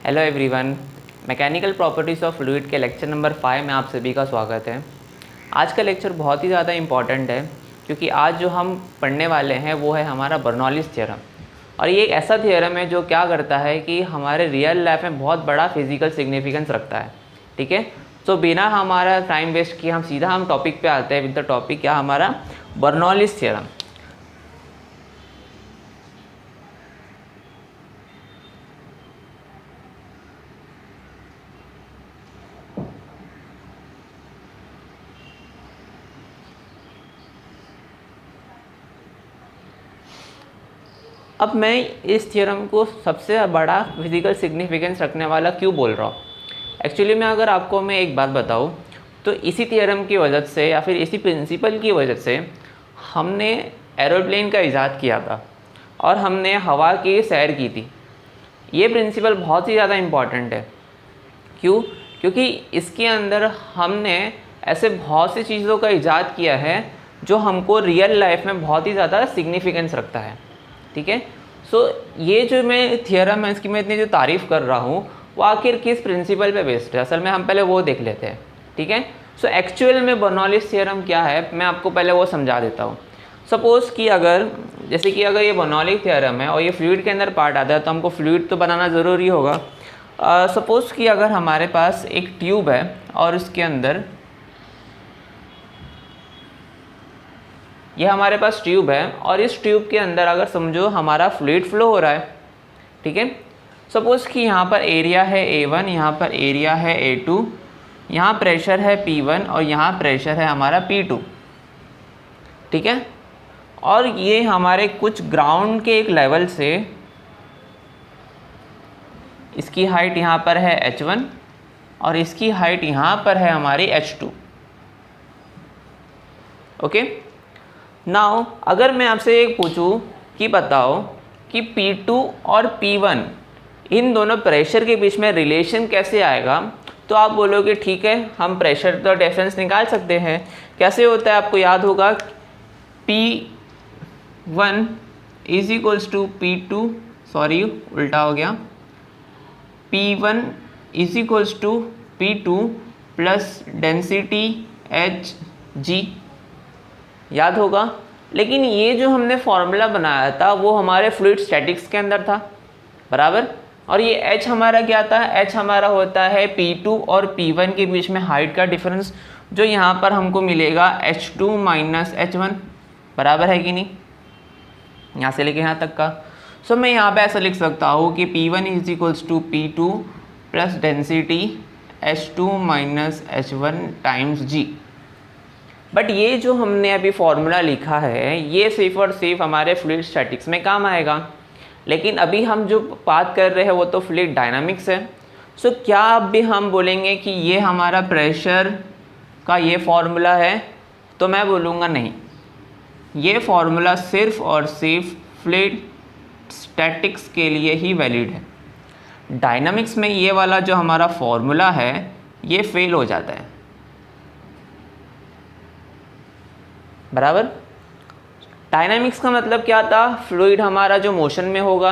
Hello everyone, mechanical properties of fluid के lecture number 5 में आप सभी का स्वागत है। आज का लेक्चर बहुत ही ज़्यादा इम्पॉर्टेंट है क्योंकि आज जो हम पढ़ने वाले हैं वो है हमारा बर्नौलीज़ थ्योरम। और ये एक ऐसा थ्योरम है जो क्या करता है कि हमारे रियल लाइफ में बहुत बड़ा फिजिकल सिग्निफिकेंस रखता है। ठीक है, तो बिना हमारा टाइम वेस्ट किए हम टॉपिक पे आते हैं। विद द टॉपिक क्या हमारा बर्नौलीज़ थ्योरम। अब मैं इस थ्योरम को सबसे बड़ा फिजिकल सिग्निफिकेंस रखने वाला क्यों बोल रहा हूँ। एक्चुअली मैं अगर आपको मैं एक बात बताऊँ तो इसी थ्योरम की वजह से या फिर इसी प्रिंसिपल की वजह से हमने एरोप्लेन का इजाद किया था और हमने हवा की सैर की थी। ये प्रिंसिपल बहुत ही ज़्यादा इम्पॉर्टेंट है। क्यों? क्योंकि इसके अंदर हमने ऐसे बहुत सी चीज़ों का इजाद किया है जो हमको रियल लाइफ में बहुत ही ज़्यादा सिग्निफिकेंस रखता है। ठीक है, सो ये जो मैं थियरम है इसकी मैं इतनी जो तारीफ़ कर रहा हूँ वो आखिर किस प्रिंसिपल पे बेस्ड है, असल में हम पहले वो देख लेते हैं। ठीक है, सो एक्चुअल में बर्नौलीज़ थियरम क्या है मैं आपको पहले वो समझा देता हूँ। सपोज़ कि अगर अगर ये बर्नौलीज़ थियरम है और ये फ्लूइड के अंदर पार्ट आता है तो हमको फ्लूइड तो बनाना ज़रूरी होगा। सपोज़ कि अगर हमारे पास एक ट्यूब है और उसके अंदर ये हमारे पास ट्यूब है और इस ट्यूब के अंदर अगर समझो हमारा फ्लूइड फ्लो हो रहा है। ठीक है, सपोज़ कि यहाँ पर एरिया है A1, यहाँ पर एरिया है A2, यहाँ प्रेशर है P1 और यहाँ प्रेशर है हमारा P2। ठीक है, और ये हमारे कुछ ग्राउंड के एक लेवल से इसकी हाइट यहाँ पर है H1 और इसकी हाइट यहाँ पर है हमारी H2। ओके, नाउ अगर मैं आपसे एक पूछूं कि बताओ कि P2 और P1 इन दोनों प्रेशर के बीच में रिलेशन कैसे आएगा, तो आप बोलोगे ठीक है हम प्रेशर तो डिफरेंस निकाल सकते हैं। कैसे होता है आपको याद होगा, P1 is equals to P2, sorry उल्टा हो गया, P1 is equals to P2 plus density Hg, याद होगा। लेकिन ये जो हमने फॉर्मूला बनाया था वो हमारे फ्लूइड स्टैटिक्स के अंदर था, बराबर। और ये H हमारा क्या था, H हमारा होता है P2 और P1 के बीच में हाइट का डिफरेंस, जो यहाँ पर हमको मिलेगा H2 माइनस H1, बराबर है कि नहीं, यहाँ से लेके यहाँ तक का। सो मैं यहाँ पे ऐसा लिख सकता हूँ कि P1 is equals to P2 plus density H2 minus H1 times G। But ये जो हमने अभी फॉर्मूला लिखा है ये सिर्फ और सिर्फ हमारे फ्लूइड स्टैटिक्स में काम आएगा, लेकिन अभी हम जो बात कर रहे हैं वो तो फ्लूइड डायनामिक्स है। सो क्या अब भी हम बोलेंगे कि ये हमारा प्रेशर का ये फॉर्मूला है, तो मैं बोलूँगा नहीं, ये फॉर्मूला सिर्फ और सिर्फ फ्लूइड स्टैटिक्स के लिए ही वैलिड है। डायनामिक्स में ये वाला जो हमारा फॉर्मूला है ये फेल हो जाता है, बराबर। डायनामिक्स का मतलब क्या था, फ्लूइड हमारा जो मोशन में होगा,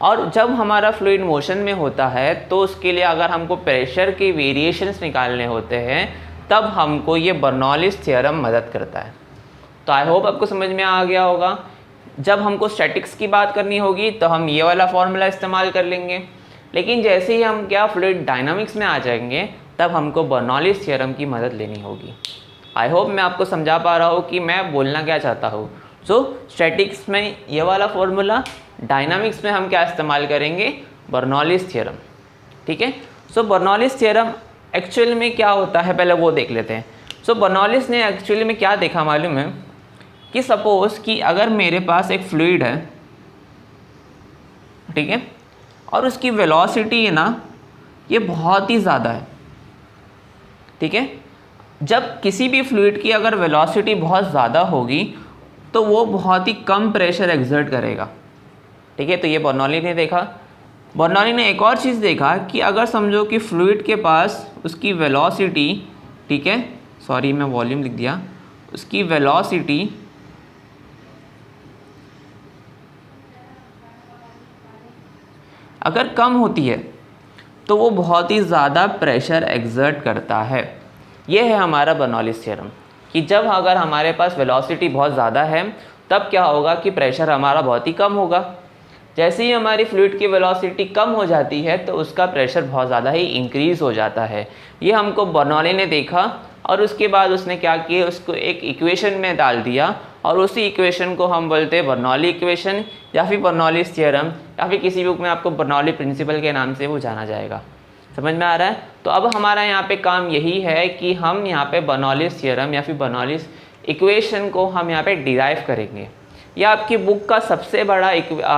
और जब हमारा फ्लूइड मोशन में होता है तो उसके लिए अगर हमको प्रेशर के वेरिएशंस निकालने होते हैं तब हमको ये बर्नौलीज़ थ्योरम मदद करता है। तो आई होप आपको समझ में आ गया होगा। जब हमको स्टैटिक्स की बात करनी होगी तो हम ये वाला फॉर्मूला इस्तेमाल कर लेंगे, लेकिन जैसे ही हम क्या फ्लूइड डायनामिक्स में आ जाएंगे तब हमको बर्नौलीज़ थ्योरम की मदद लेनी होगी। आई होप मैं आपको समझा पा रहा हूँ कि मैं बोलना क्या चाहता हूँ। सो स्टैटिक्स में ये वाला फॉर्मूला, डायनामिक्स में हम क्या इस्तेमाल करेंगे, बर्नौलीज़ थ्योरम। ठीक है, सो बर्नौलीज़ थ्योरम एक्चुअल में क्या होता है पहले वो देख लेते हैं। सो बर्नौलीज़ ने एक्चुअली में क्या देखा मालूम है कि सपोज़ कि अगर मेरे पास एक फ्लूइड है, ठीक है, और उसकी वेलोसिटी है ना ये बहुत ही ज़्यादा है। ठीक है, जब किसी भी फ्लूइड की अगर वेलोसिटी बहुत ज़्यादा होगी तो वो बहुत ही कम प्रेशर एक्सर्ट करेगा। ठीक है, तो ये बर्नौली ने देखा। बर्नौली ने एक और चीज़ देखा कि अगर समझो कि फ्लूइड के पास उसकी वेलोसिटी, ठीक है, सॉरी मैं वॉल्यूम लिख दिया, उसकी वेलोसिटी अगर कम होती है तो वो बहुत ही ज़्यादा प्रेशर एक्सर्ट करता है। ये है हमारा बर्नौलीज़ थ्योरम कि जब अगर हमारे पास वेलोसिटी बहुत ज़्यादा है तब क्या होगा कि प्रेशर हमारा बहुत ही कम होगा। जैसे ही हमारी फ्लूइड की वेलोसिटी कम हो जाती है तो उसका प्रेशर बहुत ज़्यादा ही इंक्रीज़ हो जाता है। ये हमको बर्नौली ने देखा और उसके बाद उसने क्या किया, उसको एक इक्वेशन में डाल दिया और उसी इक्वेशन को हम बोलते हैं बर्नौली इक्वेशन या फिर बर्नौलीज़ थ्योरम, या फिर किसी बुक में आपको बर्नौली प्रिंसिपल के नाम से वो जाना जाएगा। समझ में आ रहा है? तो अब हमारा यहाँ पे काम यही है कि हम यहाँ पे बर्नौलीज़ थ्योरम या फिर बर्नौलीज़ इक्वेशन को हम यहाँ पे डिराइव करेंगे। यह आपकी बुक का सबसे बड़ा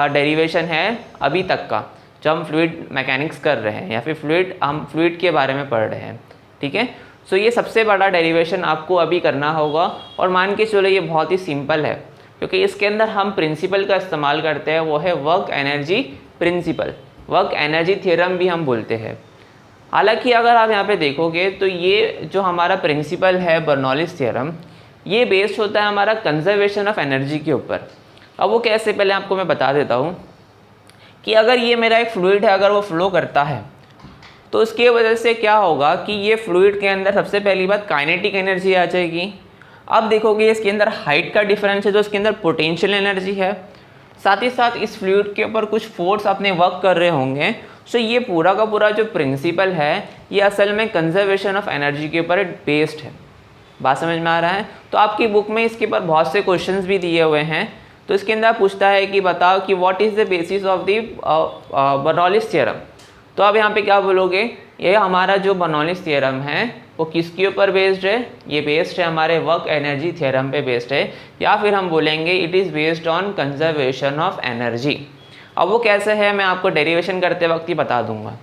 डेरिवेशन है अभी तक का, जो हम फ्लूइड मैकेनिक्स कर रहे हैं या फिर हम फ्लूइड के बारे में पढ़ रहे हैं। ठीक है, सो ये सबसे बड़ा डेरिवेशन आपको अभी करना होगा और मान के चलो ये बहुत ही सिंपल है क्योंकि इसके अंदर हम प्रिंसिपल का इस्तेमाल करते हैं, वो है work energy principal, work energy theorem भी हम बोलते हैं। हालांकि अगर आप यहाँ पे देखोगे तो ये जो हमारा प्रिंसिपल है बर्नौलीज़ थ्योरम, ये बेस्ड होता है हमारा कंजर्वेशन ऑफ एनर्जी के ऊपर। अब वो कैसे, पहले आपको मैं बता देता हूँ कि अगर ये मेरा एक फ्लूइड है, अगर वो फ्लो करता है तो उसके वजह से क्या होगा कि ये फ्लूइड के अंदर सबसे पहली बात काइनेटिक एनर्जी आ जाएगी। अब देखोगे इसके अंदर हाइट का डिफरेंस है, तो इसके अंदर पोटेंशियल एनर्जी है, साथ ही साथ इस फ्लूइड के ऊपर कुछ फोर्स अपने वर्क कर रहे होंगे। सो ये पूरा का पूरा जो प्रिंसिपल है ये असल में कंजर्वेशन ऑफ एनर्जी के ऊपर बेस्ड है। बात समझ में आ रहा है? तो आपकी बुक में इसके ऊपर बहुत से क्वेश्चंस भी दिए हुए हैं। तो इसके अंदर पूछता है कि बताओ कि what is the basis of the Bernoulli's theorem. तो अब यहाँ पे क्या बोलोगे, ये हमारा जो बर्नौलीज़ थ्योरम है वो किसके ऊपर बेस्ड है? ये बेस्ड है हमारे वर्क एनर्जी थ्योरम पे बेस्ड है, या फिर हम बोलेंगे it is based on conservation of energy. अब वो कैसे है मैं आपको डेरिवेशन करते वक्त ही बता दूंगा,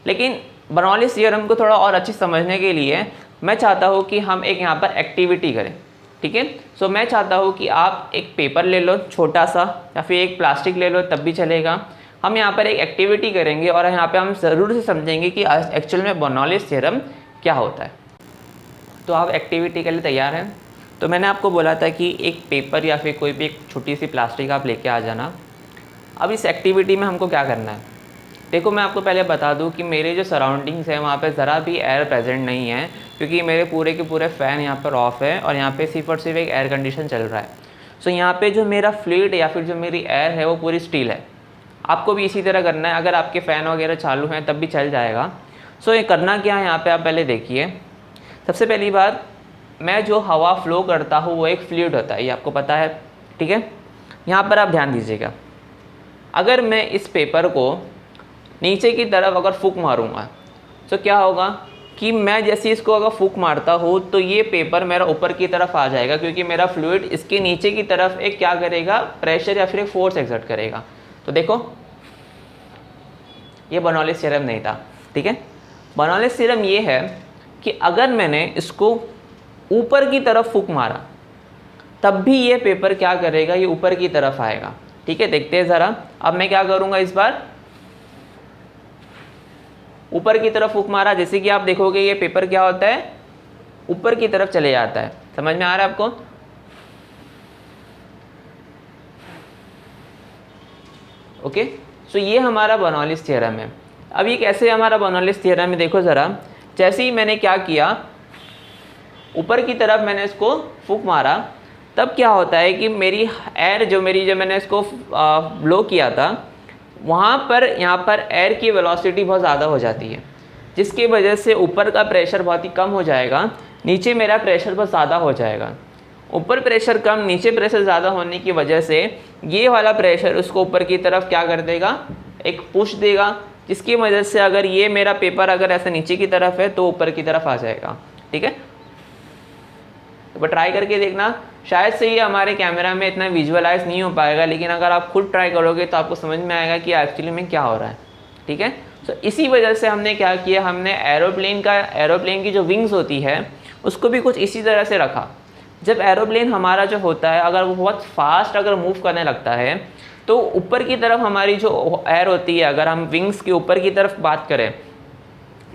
लेकिन बर्नौलीज़ थ्योरम को थोड़ा और अच्छी समझने के लिए मैं चाहता हूँ कि हम एक यहाँ पर एक्टिविटी करें। ठीक है, सो मैं चाहता हूँ कि आप एक पेपर ले लो छोटा सा, या फिर एक प्लास्टिक ले लो तब भी चलेगा। हम यहाँ पर एक एक्टिविटी करेंगे और यहाँ पे हम ज़रूर से समझेंगे कि एक्चुअल में बर्नौलीज़ थ्योरम क्या होता है। तो आप एक्टिविटी के लिए तैयार हैं? तो मैंने आपको बोला था कि एक पेपर या फिर कोई भी एक छोटी सी प्लास्टिक आप लेके आ जाना। अब इस एक्टिविटी में हमको क्या करना है, देखो मैं आपको पहले बता दूं कि मेरे जो सराउंडिंग्स हैं वहाँ पे ज़रा भी एयर प्रेजेंट नहीं है, क्योंकि मेरे पूरे के पूरे फ़ैन यहाँ पर ऑफ है और यहाँ पे सिर्फ और सिर्फ एक एयर कंडीशन चल रहा है। सो यहाँ पे जो मेरा फ्लूइड या फिर जो मेरी एयर है वो पूरी स्टील है। आपको भी इसी तरह करना है, अगर आपके फ़ैन वगैरह चालू हैं तब भी चल जाएगा। सो ये करना क्या है यहाँ पर आप पहले देखिए। सबसे पहली बात, मैं जो हवा फ्लो करता हूँ वो एक फ्लूइड होता है, ये आपको पता है। ठीक है, यहाँ पर आप ध्यान दीजिएगा, अगर मैं इस पेपर को नीचे की तरफ अगर फूंक मारूंगा तो क्या होगा कि मैं जैसे इसको अगर फूंक मारता हूँ तो ये पेपर मेरा ऊपर की तरफ आ जाएगा, क्योंकि मेरा फ्लूइड इसके नीचे की तरफ एक क्या करेगा, प्रेशर या फिर एक फोर्स एक्सर्ट करेगा। तो देखो ये बर्नौलीज़ थ्योरम नहीं था। ठीक है, बर्नौलीज़ थ्योरम ये है कि अगर मैंने इसको ऊपर की तरफ फूंक मारा तब भी ये पेपर क्या करेगा, ये ऊपर की तरफ आएगा। ठीक है, देखते हैं ज़रा। अब मैं क्या करूँगा, इस बार ऊपर की तरफ फूंक मारा, जैसे कि आप देखोगे ये पेपर क्या होता है, ऊपर की तरफ चले जाता है। समझ में आ रहा है आपको? ओके, सो ये हमारा बर्नौलीज़ थ्योरम है। अब ये कैसे हमारा बर्नौलीज़ थ्योरम है, देखो ज़रा। जैसे ही मैंने क्या किया, ऊपर की तरफ मैंने इसको फूंक मारा, तब क्या होता है कि मेरी एयर जो मैंने इसको ब्लो किया था वहाँ पर यहाँ पर एयर की वेलोसिटी बहुत ज़्यादा हो जाती है, जिसकी वजह से ऊपर का प्रेशर बहुत ही कम हो जाएगा, नीचे मेरा प्रेशर बहुत ज़्यादा हो जाएगा। ऊपर प्रेशर कम, नीचे प्रेशर ज़्यादा होने की वजह से ये वाला प्रेशर उसको ऊपर की तरफ क्या कर देगा, एक पुश देगा, जिसकी वजह से अगर ये मेरा पेपर अगर ऐसे नीचे की तरफ है तो ऊपर की तरफ आ जाएगा। ठीक है, तो ट्राई करके देखना। शायद से ये हमारे कैमरा में इतना विजुअलाइज नहीं हो पाएगा, लेकिन अगर आप खुद ट्राई करोगे तो आपको समझ में आएगा कि एक्चुअली में क्या हो रहा है। ठीक है, तो इसी वजह से हमने क्या किया, हमने एरोप्लेन की जो विंग्स होती है उसको भी कुछ इसी तरह से रखा। जब एरोप्लेन हमारा जो होता है अगर वो बहुत फास्ट अगर मूव करने लगता है तो ऊपर की तरफ हमारी जो एयर होती है, अगर हम विंग्स के ऊपर की तरफ बात करें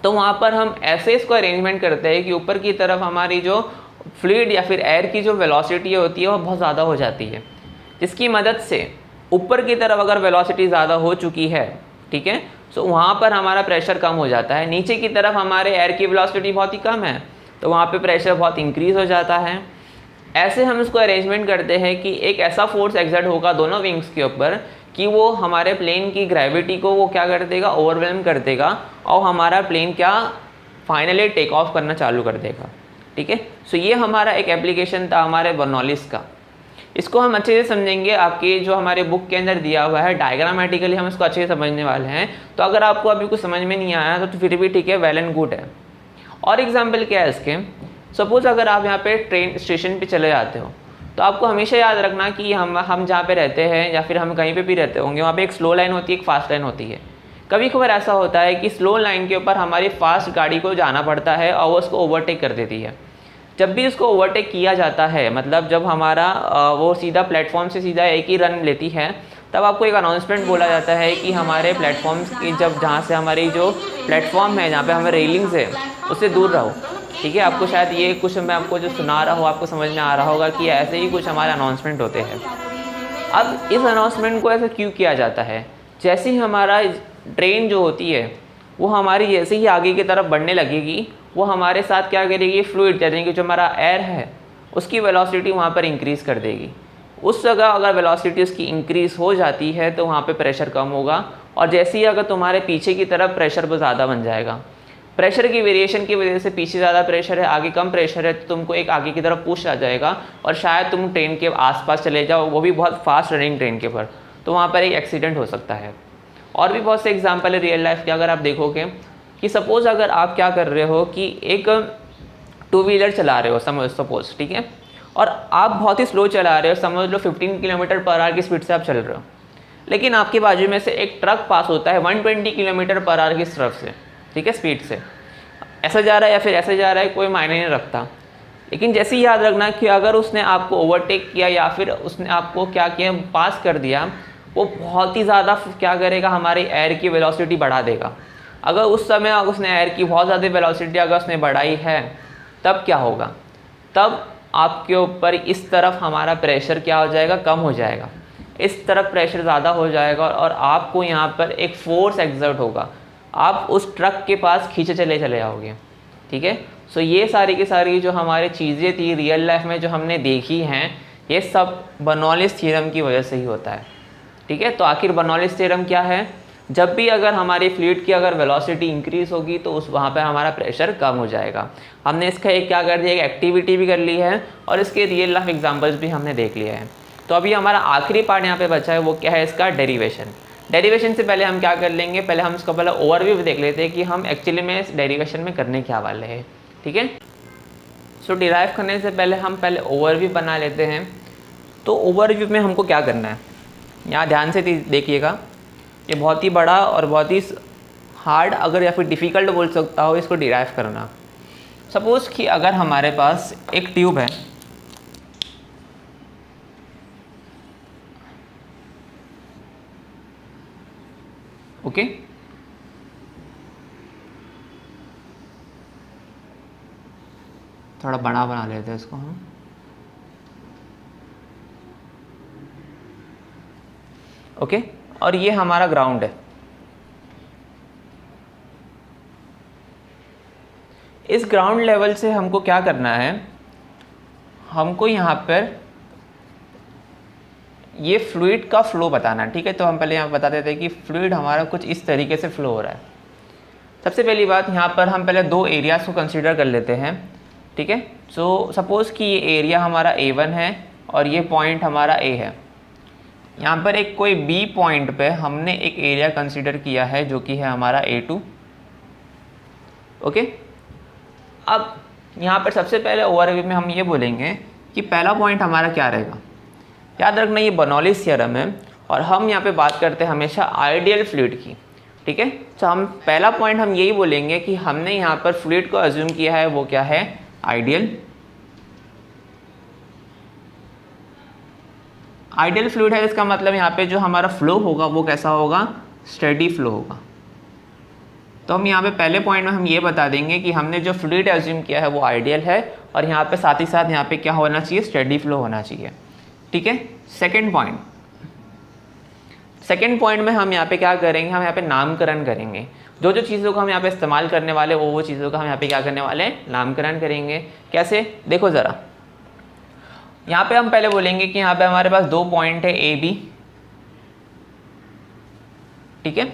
तो वहाँ पर हम ऐसे इसको अरेंजमेंट करते हैं कि ऊपर की तरफ हमारी जो फ्लूइड या फिर एयर की जो वेलोसिटी होती है वो बहुत ज़्यादा हो जाती है, जिसकी मदद से ऊपर की तरफ अगर वेलोसिटी ज़्यादा हो चुकी है, ठीक है, सो वहाँ पर हमारा प्रेशर कम हो जाता है। नीचे की तरफ हमारे एयर की वेलोसिटी बहुत ही कम है, तो वहाँ पे प्रेशर बहुत इंक्रीज़ हो जाता है। ऐसे हम इसको अरेंजमेंट करते हैं कि एक ऐसा फोर्स एक्सर्ट होगा दोनों विंग्स के ऊपर कि वो हमारे प्लेन की ग्रेविटी को वो क्या कर देगा, ओवरवेलम कर देगा, और हमारा प्लेन क्या फाइनली टेक ऑफ करना चालू कर देगा। ठीक है, सो ये हमारा एक एप्लीकेशन था हमारे बर्नौलिस का। इसको हम अच्छे से समझेंगे, आपके जो हमारे बुक के अंदर दिया हुआ है डायग्रामेटिकली हम इसको अच्छे से समझने वाले हैं। तो अगर आपको अभी कुछ समझ में नहीं आया तो फिर भी ठीक है, वेल एंड गुड है। और एग्जाम्पल क्या है इसके, सपोज अगर आप यहाँ पे ट्रेन स्टेशन पे चले जाते हो तो आपको हमेशा याद रखना कि हम जहाँ पे रहते हैं या फिर हम कहीं पे भी रहते होंगे, वहाँ पे एक स्लो लाइन होती है, एक फास्ट लाइन होती है। कभी कभार ऐसा होता है कि स्लो लाइन के ऊपर हमारी फास्ट गाड़ी को जाना पड़ता है और वो उसको ओवरटेक कर देती है। जब भी उसको ओवरटेक किया जाता है, मतलब जब हमारा वो सीधा प्लेटफॉर्म से सीधा एक ही रन लेती है, तब आपको एक अनाउंसमेंट बोला जाता है कि हमारे प्लेटफॉर्म्स की जहाँ से हमारी जो प्लेटफॉर्म है, जहाँ पे हमें रेलिंग्स है, उससे दूर रहो। ठीक है, आपको शायद ये कुछ मैं आपको जो सुना रहा हूँ आपको समझ में आ रहा होगा कि ऐसे ही कुछ हमारे अनाउंसमेंट होते हैं। अब इस अनाउंसमेंट को ऐसा क्यों किया जाता है, जैसे ही हमारा ट्रेन जो होती है वो हमारी जैसे ही आगे की तरफ बढ़ने लगेगी, वो हमारे साथ क्या करेगी, फ्लूइड यानी कि जो हमारा एयर है उसकी वेलोसिटी वहाँ पर इंक्रीज़ कर देगी। उस जगह अगर वेलोसिटी उसकी इंक्रीज़ हो जाती है तो वहाँ पे प्रेशर कम होगा, और जैसे ही अगर तुम्हारे पीछे की तरफ प्रेशर बहुत ज़्यादा बन जाएगा, प्रेशर की वेरिएशन की वजह से पीछे ज़्यादा प्रेशर है, आगे कम प्रेशर है, तो तुमको एक आगे की तरफ पुश आ जाएगा और शायद तुम ट्रेन के आसपास चले जाओ, वो भी बहुत फास्ट रनिंग ट्रेन के ऊपर, तो वहाँ पर एक एक्सीडेंट हो सकता है। और भी बहुत से एग्जाम्पल है रियल लाइफ के, अगर आप देखोगे कि सपोज़ अगर आप क्या कर रहे हो कि एक टू व्हीलर चला रहे हो सपोज़, ठीक है, और आप बहुत ही स्लो चला रहे हो, समझ लो 15 किलोमीटर पर आवर की स्पीड से आप चल रहे हो, लेकिन आपके बाजू में से एक ट्रक पास होता है 120 किलोमीटर पर आवर की तरफ से, ठीक है, स्पीड से, ऐसा जा रहा है या फिर ऐसे जा रहा है, कोई मायने नहीं रखता। लेकिन जैसे ही याद रखना कि अगर उसने आपको ओवरटेक किया या फिर उसने आपको क्या किया, पास कर दिया, वो बहुत ही ज़्यादा क्या करेगा, हमारी एयर की वेलोसिटी बढ़ा देगा। अगर उस समय उसने एयर की बहुत ज़्यादा वेलोसिटी अगर उसने बढ़ाई है, तब क्या होगा, तब आपके ऊपर इस तरफ हमारा प्रेशर क्या हो जाएगा, कम हो जाएगा, इस तरफ प्रेशर ज़्यादा हो जाएगा और आपको यहाँ पर एक फोर्स एक्सर्ट होगा, आप उस ट्रक के पास खींचे चले जाओगे। ठीक है, सो ये सारी की सारी जो हमारी चीज़ें थी रियल लाइफ में जो हमने देखी हैं, ये सब बर्नौलिस थ्योरम की वजह से ही होता है। ठीक है, तो आखिर बर्नौलिस थ्योरम क्या है, जब भी अगर हमारी फ्लूइड की अगर वेलोसिटी इंक्रीज़ होगी तो उस वहाँ पर हमारा प्रेशर कम हो जाएगा। हमने इसका एक क्या कर दिया, एक एक्टिविटी भी कर ली है और इसके रियल लाइफ एग्जाम्पल्स भी हमने देख लिया है। तो अभी हमारा आखिरी पार्ट यहाँ पे बचा है, वो क्या है, इसका डेरिवेशन। डेरिवेशन से पहले हम क्या कर लेंगे, पहले हम इसका पहले ओवरव्यू देख लेते हैं कि हम एक्चुअली में इस डेरिवेशन में करने क्या वाले हैं। ठीक है, सो डिराइव करने से पहले हम पहले ओवरव्यू बना लेते हैं। तो ओवरव्यू में हमको क्या करना है, यहाँ ध्यान से देखिएगा, ये बहुत ही बड़ा और बहुत ही हार्ड अगर या फिर डिफ़िकल्ट बोल सकता हो इसको डिराइव करना। सपोज़ कि अगर हमारे पास एक ट्यूब है, ओके, थोड़ा बड़ा बना लेते हैं इसको हम। ओके, और ये हमारा ग्राउंड है। इस ग्राउंड लेवल से हमको क्या करना है, हमको यहाँ पर ये फ्लूइड का फ्लो बताना। ठीक है, तो हम पहले यहाँ बता देते हैं कि फ्लूइड हमारा कुछ इस तरीके से फ्लो हो रहा है। सबसे पहली बात, यहाँ पर हम पहले दो एरियाज़ को कंसीडर कर लेते हैं। ठीक है, सो सपोज़ कि ये एरिया हमारा A1 है और ये पॉइंट हमारा A है। यहाँ पर एक कोई B पॉइंट पे हमने एक एरिया कंसीडर किया है जो कि है हमारा A2। ओके, अब यहाँ पर सबसे पहले ओवरव्यू में हम ये बोलेंगे कि पहला पॉइंट हमारा क्या रहेगा। याद रखना ये बर्नौलिस थ्योरम है और हम यहाँ पे बात करते हैं हमेशा आइडियल फ्लूइड की। ठीक है, तो हम पहला पॉइंट हम यही बोलेंगे कि हमने यहाँ पर फ्लूइड को अज्यूम किया है, वो क्या है, आइडियल। आइडियल फ्लूइड है, इसका मतलब यहाँ पे जो हमारा फ्लो होगा वो कैसा होगा, स्टेडी फ्लो होगा। तो हम यहाँ पे पहले पॉइंट में हम ये बता देंगे कि हमने जो फ्लूइड अज्यूम किया है वो आइडियल है और यहाँ पे साथ ही साथ यहाँ पे क्या होना चाहिए, स्टेडी फ्लो होना चाहिए। ठीक है, सेकेंड सेकेंड पॉइंट में हम यहाँ पे क्या करेंगे, हम यहाँ पे नामकरण करेंगे। जो जो चीज़ों को हम यहाँ पे इस्तेमाल करने वाले वो चीज़ों का हम यहाँ पे क्या करने वाले हैं, नामकरण करेंगे। कैसे, देखो ज़रा, यहाँ पे हम पहले बोलेंगे कि यहाँ पे हमारे पास 2 पॉइंट है ए बी, ठीक है।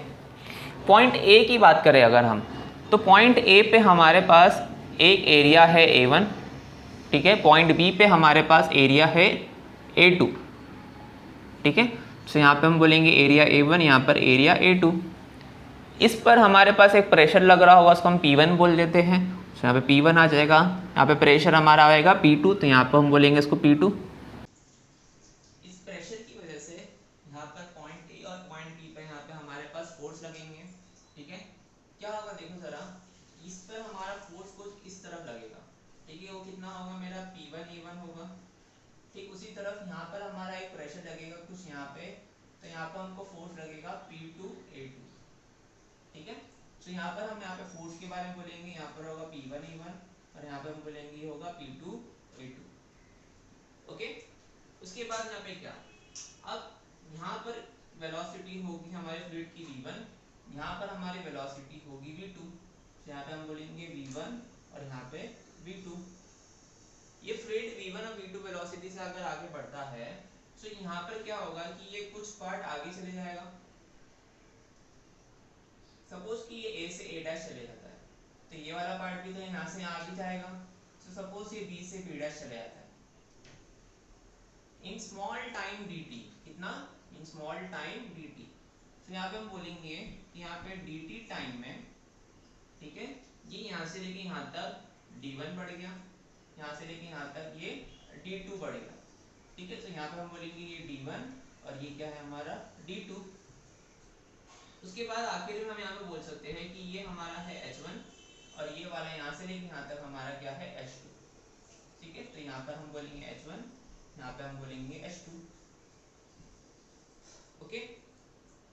पॉइंट ए की बात करें अगर हम, तो पॉइंट ए पे हमारे पास एक एरिया है A1, ठीक है। पॉइंट बी पे हमारे पास एरिया है A2, ठीक है। तो यहाँ पे हम बोलेंगे एरिया A1, यहाँ पर एरिया A2। इस पर हमारे पास एक प्रेशर लग रहा होगा, उसको हम P1 बोल देते हैं। तो यहाँ पे P1 आ जाएगा, यहाँ पे प्रेशर हमारा आएगा P2, तो यहाँ पर हम बोलेंगे इसको P2। इस प्रेशर की वजह से यहाँ पर पॉइंट ए और पॉइंट बी पे यहाँ पे हमारे पास फोर्स लगेंगे, ठीक है। क्या होगा देखो जरा, इस पर हमारा फोर्स कुछ इस तरफ लगेगा, ठीक है। वो कितना होगा मेरा P1 A1 होगा, ठीक। उसी तरफ यहाँ पर हमारा एक प्रेशर लगेगा कुछ यहाँ पे, तो यहाँ पर हमको फोर्स लगेगा P2 A2, ठीक है। तो यहाँ पर हम यहाँ पे फोर्स के बारे में बोलेंगे, यहाँ पर होगा P1 A1 और यहाँ पे हम बोलेंगे ये होगा P2 A2, ओके। उसके बाद यहाँ पे क्या, अब यहाँ पर वेलोसिटी होगी हमारे फ्लूइड की V1, यहाँ पर हमारी वेलोसिटी होगी V2, तो यहाँ पे हम बोलेंगे V1 और यहाँ पे V2। ये फ्लूइड V1 और V2 वेलोसिटी से अगर आगे बढ़ता है तो यहाँ पर क्या होगा कि ये कुछ पार्ट आगे चले जाएगा। सपोज कि ये A से A डैश चले जाता है, तो ये वाला पार्ट भी तो यहाँ से यहाँ भी जाएगा। तो सपोज ये B से B डैश चले जाता है इन स्मॉल टाइम dt, कितना, इन स्मॉल टाइम dt। तो यहाँ पे हम बोलेंगे कि यहाँ पे dt टाइम में, ठीक है, ये यहाँ से लेके यहाँ तक d1 बढ़ गया, यहाँ से लेके यहाँ तक ये d2 बढ़ेगा, ठीक है। तो यहाँ पे हम बोलेंगे ये d1 और ये क्या है हमारा d2। उसके बाद आखिर में हम यहाँ पे बोल सकते हैं कि ये हमारा है h1 और ये वाला यहाँ से लेके यहाँ तक हमारा क्या है h2, ठीक है। तो यहाँ पर हम बोलेंगे h1, यहाँ पे हम बोलेंगे h2, ओके।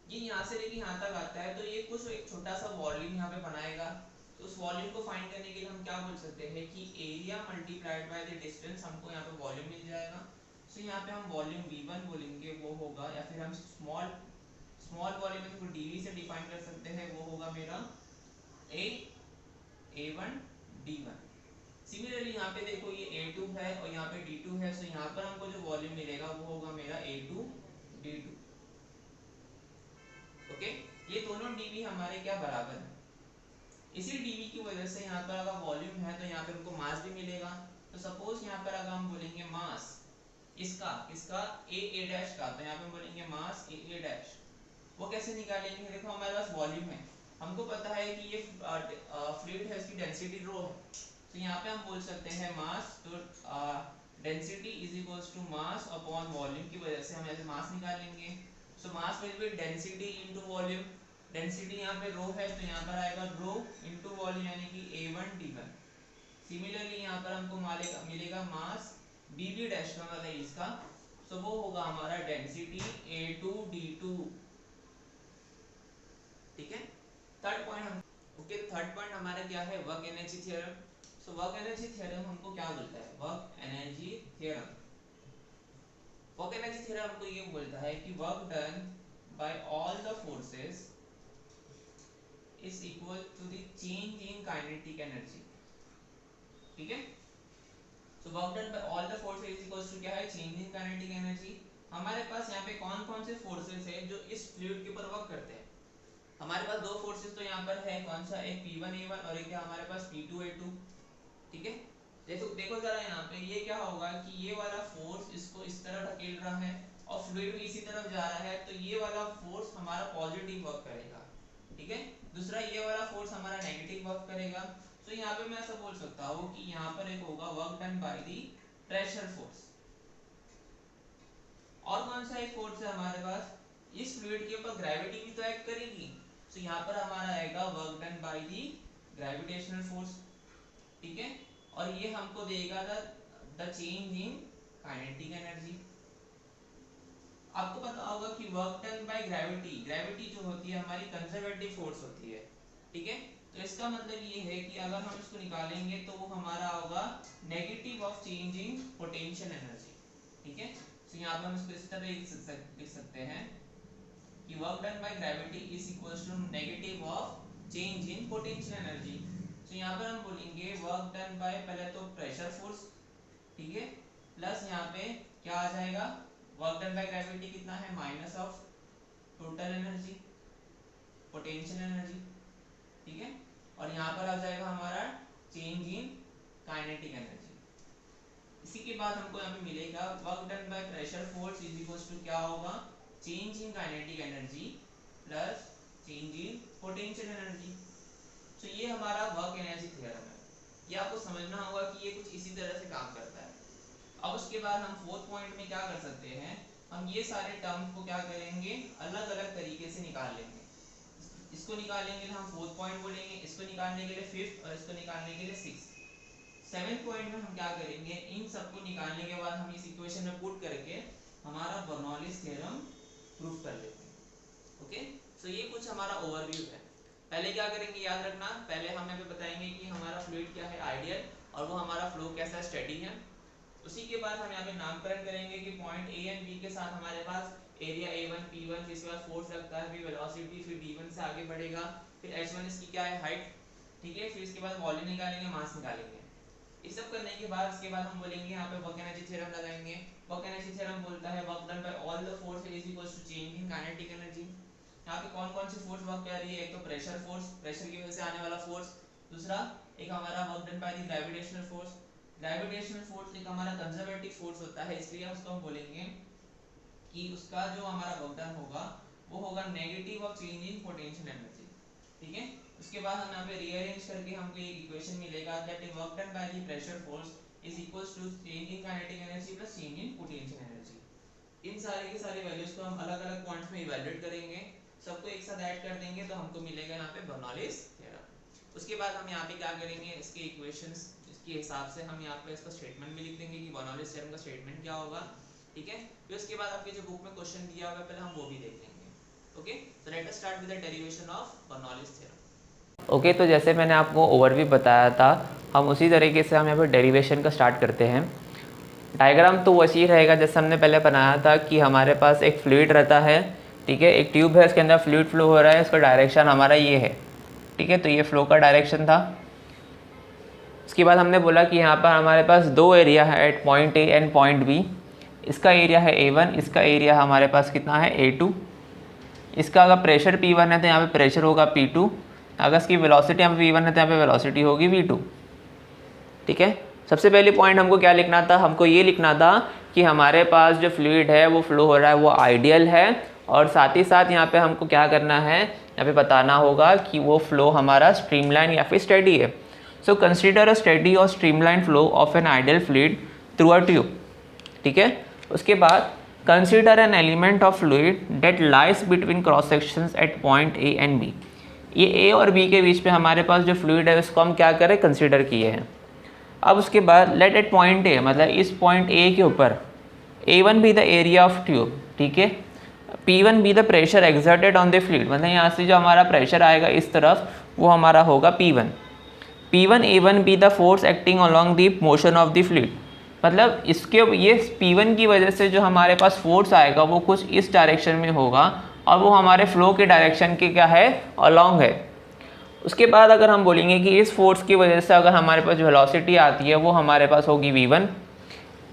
ये यहाँ से लेके यहाँ तक आता है, तो ये कुछ एक छोटा सा वॉल्यूम यहाँ पे बनाएगा। तो उस वॉल्यूम को फाइंड करने के लिए हम क्या बोल सकते हैं कि area multiplied by the distance, हमको यहाँ पे वॉल्यूम मिल जाएगा। तो यहाँ पे हम वॉल्यूम V1 बोलेंगे, वो होगा, या फिर हम स्मॉल वॉल्यूम को dv से डिफाइन कर सकते हैं, वो होगा मेरा A1 D1। सिमिलरली यहाँ पे देखो ये A2 है और यहाँ पे D2 है, तो यहाँ पर हमको जो वॉल्यूम मिलेगा वो होगा मेरा A2 D2, ओके। ये दोनों dv हमारे क्या बराबर है, इसी dv की वजह से यहाँ पर अगर वॉल्यूम है तो यहाँ पे हमको मास भी मिलेगा। तो सपोज यहाँ पर अगर हम बोलेंगे मास इसका A डैश का, तो यहाँ पे हम बोलेंगे मास A डैश। वो कैसे निकालेंगे, देखो हमारे पास वॉल्यूम है, हमको पता है कि ये फ्लूइड है, इसकी डेंसिटी रो है। तो यहाँ पे हम बोल सकते हैं मास, तो density is equals to mass upon volume की वजह से हम ऐसे मास निकालेंगे। So mass will be density into volume, density यहाँ पे रो है तो यहाँ पर आएगा रो इनटू वॉल्यूम, यानी कि A1 D1। सिमिलरली यहाँ पर हमको मिलेगा मास BB डैश का मतलब इसका, तो वो होगा हमारा डेंसिटी A2 D2, ठीक है। थर्ड पॉइंट हम, ओके, थर्ड पॉइंट हमारा क्या है, work energy theorem. So work energy theorem हमको क्या बोलता है, work energy theorem, work energy theorem हमको ये बोलता है कि work done by all the forces is equal to the change in kinetic energy, ठीक है। So work done by all the forces is equal to क्या है, चेंज इन काइनेटिक एनर्जी। हमारे पास यहाँ पे कौन कौन से फोर्सेस है जो इस फ्लूइड के ऊपर वर्क करते हैं। हमारे पास दो फोर्सेस तो यहाँ पर है, कौन सा, एक P1 A1 और एक है हमारे पास P2 A2, ठीक है। देखो देखो जरा यहाँ पे ये क्या होगा कि ये वाला फोर्स इसको इस तरह ढकेल रहा है और फ्लूइड भी इसी तरफ जा रहा है, तो ये वाला फोर्स हमारा पॉजिटिव वर्क करेगा, ठीक है। दूसरा ये वाला फोर्स हमारा नेगेटिव वर्क करेगा। तो यहाँ पे मैं ऐसा बोल सकता हूँ कि यहाँ पर एक होगा work done by the pressure force. और कौन सा एक फोर्स है हमारे पास, इस फ्लूइड के ऊपर ग्रेविटी भी तो एक्ट करेगी, तो यहाँ पर हमारा आएगा work done by the gravitational force, ठीक है। और ये हमको देगा the change in kinetic energy. आपको पता होगा कि work done by gravity, gravity जो होती है हमारी कंजर्वेटिव फोर्स होती है, ठीक है। तो इसका मतलब ये है कि अगर हम इसको निकालेंगे तो वो हमारा होगा negative of change in potential energy, ठीक है। तो यहाँ पर हम इसको इस तरह लिख सकते हैं कि work done by gravity is equals to negative of change in potential energy. तो यहाँ पर हम बोलेंगे वर्क डन बाय पहले तो प्रेशर फोर्स, ठीक है, प्लस यहाँ पे क्या आ जाएगा, वर्क डन बाय ग्रेविटी कितना है, minus of total energy potential energy, ठीक है, और यहाँ पर आ जाएगा हमारा चेंज इन काइनेटिक एनर्जी। इसी के बाद हमको यहाँ पे मिलेगा work done by pressure force is equals to क्या होगा, change in kinetic energy plus change in potential energy. तो ये हमारा वर्क एनर्जी थ्योरम है, ये आपको समझना होगा कि ये कुछ इसी तरह से काम करता है। अब उसके बाद हम फोर्थ पॉइंट में क्या कर सकते हैं, हम ये सारे टर्म्स को क्या करेंगे, अलग अलग तरीके से निकाल लेंगे। इसको निकालने के लिए हम फोर्थ पॉइंट बोलेंगे, इसको निकालने के लिए फिफ्थ और इसको निकालने के लिए सिक्स्थ। सेवेंथ पॉइंट में हम क्या करेंगे, इन सबको निकालने के बाद हम इस इक्वेशन में पुट करके हमारा बर्नौलीज थ्योरम प्रूफ कर लेते हैं। ओके, सो ये कुछ हमारा ओवरव्यू है। पहले क्या करेंगे याद रखना, पहले हम यहाँ पे बताएंगे कि हमारा फ्लूइड क्या है, आइडियल, और वो हमारा फ्लो कैसा स्टेडी है। उसी के बाद हम यहाँ पे नामकरण करेंगे कि पॉइंट ए एंड बी के साथ हमारे पास एरिया A1 P1, जिसके बाद फोर्स लगता है, फिर वेलोसिटी, फिर D1 से आगे बढ़ेगा, फिर H1 इसकी क्या है, हाइट, ठीक है, फिर इसके बाद वॉल्यूम निकालेंगे, मास निकालेंगे। ये सब करने के बाद इसके बाद हम बोलेंगे यहाँ पे वर्क एनर्जी थ्योरम लगाएंगे। वर्क एनर्जी थ्योरम बोलता है work done by all the force is equals to change in kinetic energy. यहाँ पे कौन कौन सी फोर्स वर्क कर रही है, एक तो प्रेशर फोर्स, प्रेशर की वजह से आने वाला फोर्स, दूसरा एक हमारा work done by the gravitational force. Gravitational force एक हमारा कंजर्वेटिव फोर्स होता है, इसलिए उसको हम बोलेंगे कि उसका जो हमारा वर्क डन होगा वो होगा negative of change in potential energy, ठीक है। उसके बाद हम यहाँ पे रीअरेंज करके हमको एक इक्वेशन मिलेगा that is work done by the pressure force is equals to change in kinetic energy plus change in potential energy. इन सारे के सारे वैल्यूज को हम अलग अलग पॉइंट्स में इवैल्यूएट करेंगे, सबको एक साथ ऐड कर देंगे तो हमको मिलेगा यहाँ पे बर्नौलीज थ्योरम। उसके बाद हम यहाँ पे क्या करेंगे, इसके इक्वेशंस इसके हिसाब से हम यहाँ पे इसका स्टेटमेंट भी लिख देंगे कि बर्नौलीज थ्योरम का स्टेटमेंट क्या होगा, ठीक है। फिर उसके बाद आपके जो बुक में क्वेश्चन दिया हुआ है पहले हम वो भी देख लेंगे। Okay, so let us start with the derivation of Bernoulli's theorem. Okay, तो जैसे मैंने आपको ओवरव्यू बताया था, हम उसी तरीके से हम यहाँ पे डेरिवेशन का स्टार्ट करते हैं। डायग्राम तो वैसी रहेगा जैसे हमने पहले बनाया था कि हमारे पास एक फ्लूइड रहता है, ठीक है, एक ट्यूब है, इसके अंदर फ्लूइड फ्लो हो रहा है, इसका डायरेक्शन हमारा ये है, ठीक है, तो ये फ्लो का डायरेक्शन था। उसके बाद हमने बोला कि यहाँ पर हमारे पास दो एरिया है at point A and point B. इसका एरिया है A1, इसका एरिया हमारे पास कितना है A2। इसका अगर प्रेशर P1 है तो यहाँ पे प्रेशर होगा P2, अगर इसकी वेलोसिटी यहाँ पे V1 है तो यहाँ पे वेलोसिटी होगी V2, ठीक है। सबसे पहले पॉइंट हमको क्या लिखना था, हमको ये लिखना था कि हमारे पास जो फ्लूइड है वो फ्लो हो रहा है वो आइडियल है, और साथ ही साथ यहाँ पे हमको क्या करना है, यहाँ पे बताना होगा कि वो फ्लो हमारा स्ट्रीमलाइन या फिर स्टेडी है। सो कंसिडर अ स्टेडी और streamline flow of an ideal fluid through a tube, ठीक है। उसके बाद consider an element of fluid that lies between cross sections at point A and B. ये ए और बी के बीच में हमारे पास जो फ्लूइड है उसको हम क्या करें, कंसिडर किए हैं। अब उसके बाद लेट एट पॉइंट ए, मतलब इस पॉइंट ए के ऊपर A1 be the area of tube, ठीक है, P1 be the pressure exerted on the fluid, मतलब यहाँ से जो हमारा प्रेशर आएगा इस तरफ वो हमारा होगा P1। P1 A1 B the force acting along the motion of the fluid, मतलब इसके ये P1 की वजह से जो हमारे पास फोर्स आएगा वो कुछ इस डायरेक्शन में होगा और वो हमारे फ्लो के डायरेक्शन के क्या है, अलॉन्ग है। उसके बाद अगर हम बोलेंगे कि इस फोर्स की वजह से अगर हमारे पास जो वेलोसिटी आती है वो हमारे पास होगी V1।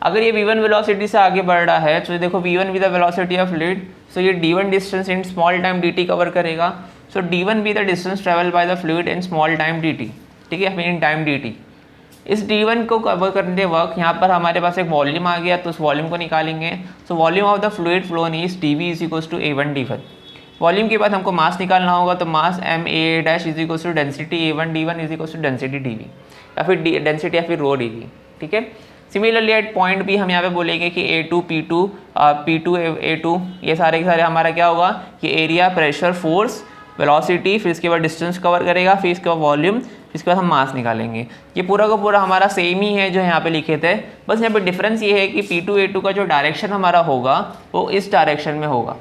अगर ये V1 वेलोसिटी से आगे बढ़ रहा है तो देखो V1 be the velocity of fluid, so ये D1 distance in small time dt cover करेगा। So D1 be the distance travel by the fluid in small time dt, ठीक है, इन टाइम dt। इस D1 को cover करने वक्त यहाँ पर हमारे पास एक वॉल्यूम आ गया तो उस वॉल्यूम को निकालेंगे। So volume of the fluid flown is dV is equals to A1 D1। Volume के बाद हमको मास निकालना होगा, तो mass ma dash is equals to density A1 D1 is equals to density dV या फिर डेंसिटी या फिर रो dV, ठीक है। सिमिलरली एट पॉइंट बी हम यहाँ पे बोलेंगे कि A2 P2 P2 A2 ये सारे के सारे हमारा क्या होगा कि एरिया, प्रेशर, फोर्स, वेलोसिटी, फिर इसके बाद डिस्टेंस कवर करेगा, फिर इसके बाद वॉल्यूम, इसके बाद हम मास निकालेंगे। ये पूरा का पूरा हमारा सेम ही है जो यहाँ पे लिखे थे, बस यहाँ पे डिफरेंस ये है कि P2 A2 का जो डायरेक्शन हमारा होगा वो इस डायरेक्शन में होगा।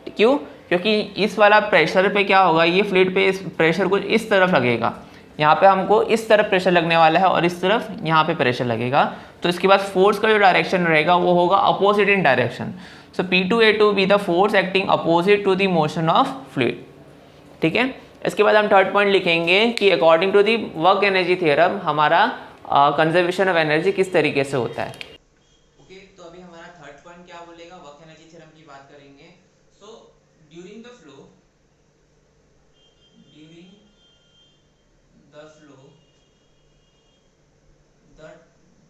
क्यों? क्योंकि इस वाला प्रेशर पे क्या होगा, ये फ्लूइड पे इस प्रेशर को इस तरफ लगेगा, यहाँ पे हमको इस तरफ प्रेशर लगने वाला है और इस तरफ यहाँ पे प्रेशर लगेगा, तो इसके बाद फोर्स का जो डायरेक्शन रहेगा वो होगा opposite in direction. So P2A2 be the force acting opposite to the motion of fluid. ठीक है, इसके बाद हम थर्ड पॉइंट लिखेंगे कि according to the work energy theorem हमारा कंजर्वेशन ऑफ एनर्जी किस तरीके से होता है। ओके, तो अभी हमारा थर्ड पॉइंट क्या बोलेगा, वर्क एनर्जी थ्योरम की बात करेंगे। So during the flow the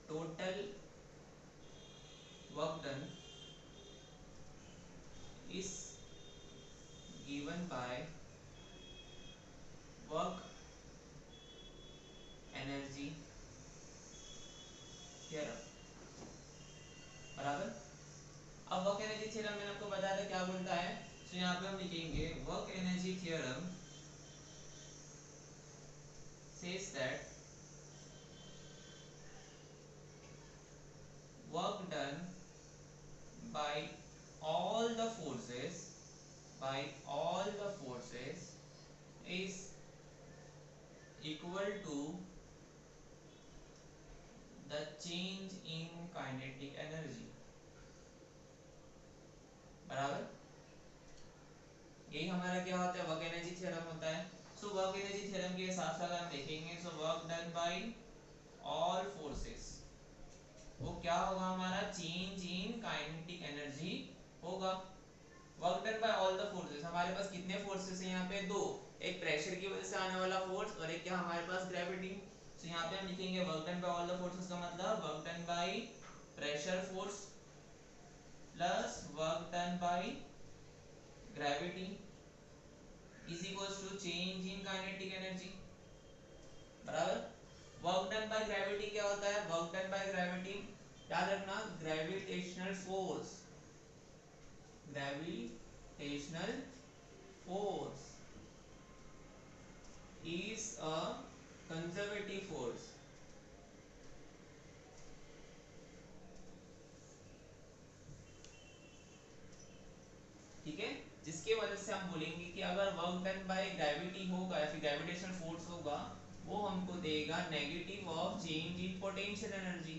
total work done is given by work energy theorem, बराबर। अब वर्क एनर्जी थ्योरम मैंने आपको बताया था क्या बोलता है, तो यहाँ पे हम लिखेंगे work energy theorem says that work done by all the forces is equal to the change in kinetic energy, बराबर। यही हमारा क्या होता है, वर्क एनर्जी थ्योरम होता है। सो वर्क एनर्जी थ्योरम के हिसाब से अगर हम देखेंगे, सो work done by all forces, वो क्या होगा हमारा, चेंज इन काइनेटिक एनर्जी होगा। Work done by all the forces, हमारे पास कितने फोर्सेस हैं यहाँ पे, दो, एक प्रेशर की वजह से आने वाला फोर्स और एक क्या हमारे पास ग्रेविटी। तो यहाँ पे हम लिखेंगे work done by all the forces का मतलब work done by pressure force plus work done by gravity is equals to change in kinetic energy, बराबर। वर्क डन बाय ग्रेविटी क्या होता है, वर्क डन बाय ग्रेविटी याद रखना, gravitational force is a conservative force, ठीक है, जिसके वजह से हम बोलेंगे कि अगर वर्क डन बाय ग्रेविटी होगा या फिर ग्रेविटेशनल फोर्स होगा, वो हमको देगा negative of change in potential energy.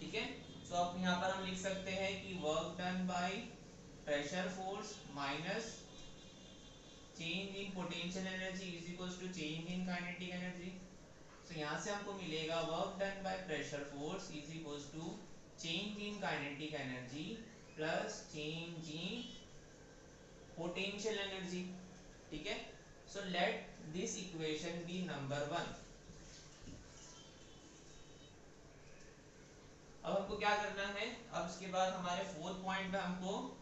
ठीक है, तो अब यहाँ पर हम लिख सकते हैं कि work done by pressure force minus change in potential energy is equals to change in kinetic energy. तो यहाँ से हमको मिलेगा work done by pressure force is equals to change in kinetic energy plus change in potential energy. ठीक है, so let this equation be number 1। अब हमको क्या करना है, अब इसके बाद हमारे फोर्थ पॉइंट में हमको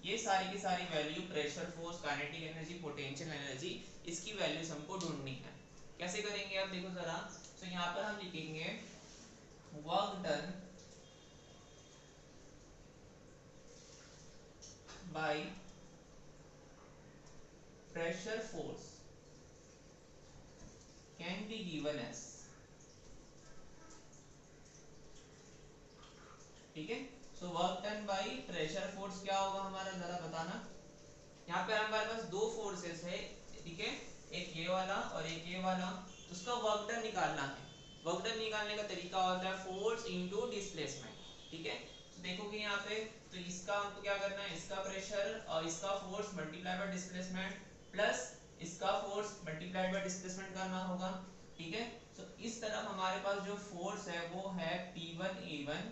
ये सारी की सारी value, pressure force, kinetic energy, potential energy, इसकी वैल्यूज हमको ढूंढनी है। कैसे करेंगे आप देखो जरा। तो यहाँ पर हम लिखेंगे work done by pressure force can be given as, ठीक है। So work done by pressure force क्या होगा हमारा, जरा बताना। यहाँ पे हमारे पास दो फोर्सेस है, ठीक है, एक ये वाला और एक ये वाला, उसका वर्क डन निकालना है। वर्क डन निकालने का तरीका होता है फोर्स इनटू डिस्प्लेसमेंट। ठीक है, तो देखोगे यहाँ पे, तो इसका हमको क्या करना है, इसका प्रेशर और इसका force multiply by displacement plus इसका फोर्स मल्टीप्लाई बाय डिस्प्लेसमेंट करना होगा। ठीक है, तो इस तरफ हमारे पास जो फोर्स है वो है P1A1,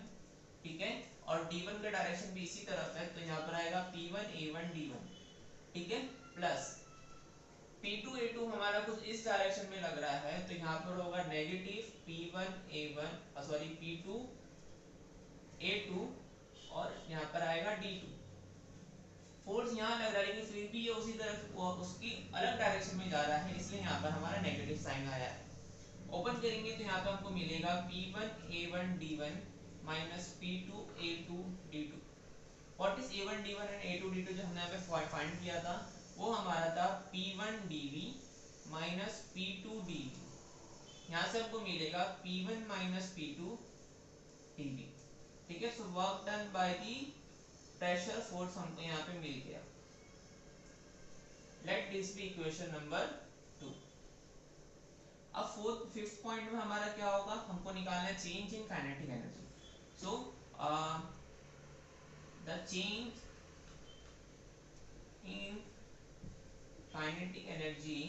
ठीक है, और D1 का डायरेक्शन भी इसी तरफ है, तो यहाँ पर आएगा P1A1 D1, ठीक है, प्लस P2A2 हमारा कुछ इस डायरेक्शन में लग रहा है, तो यहाँ पर होगा नेगेटिव P1A1 सॉरी P2A2 और यहाँ पर आएगा D2। फोर्स यहाँ लग रहा है लेकिन फिर भी ये उसी तरफ उसकी अलग डायरेक्शन में जा रहा है, इसलिए यहाँ पर हमारा नेगेटिव साइन आया है। ओपन करेंगे तो यहाँ पे हमको मिलेगा P1A1 D1 minus P2A2 D2। What is A1 D1 and A2 D2 जो हमने यहाँ पे फाइंड किया था, वो हमारा था P1 DV minus P2 DV। यहाँ से हमको मिलेगा P1 माइनस P2 DV। ठीक है, so work done by the pressure force हमको यहाँ पे मिल गया। Let this be equation number 2। अब फिफ्थ पॉइंट में हमारा क्या होगा, हमको निकालना है change in kinetic energy. So the change in kinetic energy